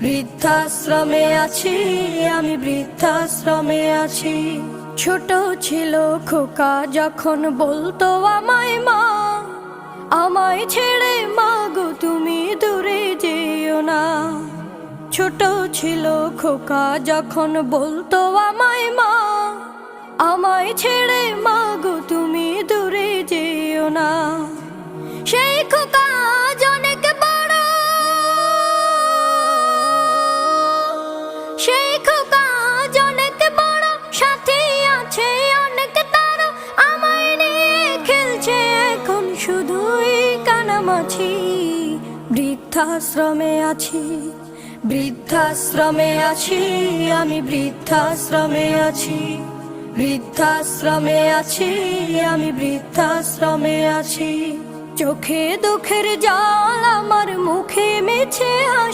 বৃদ্ধাশ্রমে আছি, আমি বৃদ্ধাশ্রমে আছি। ছোট ছিল খোকা যখন বলতো আমায় মা, আমায় ছেড়ে মা গো তুমি দূরে যেও না। ছোট ছিল খোকা যখন বলতো আমায় মা, আমায় ছেড়ে মা গো তুমি দূরে যেও না। সেই খোকা আজ অনেক বড়, সেই খোকা আজ অনেক বড়, সাথে আছে অনেক তার, আমায় নিয়ে খেলছে এখন শুধুই কানামাছি। বৃদ্ধাশ্রমে আছি, বৃদ্ধাশ্রমে আছি, আমি বৃদ্ধাশ্রমে আছি। বৃদ্ধাশ্রমে আছি, আমি বৃদ্ধাশ্রমে আছি। চোখে দুঃখের জল, আমার মুখে মিছে হাসি।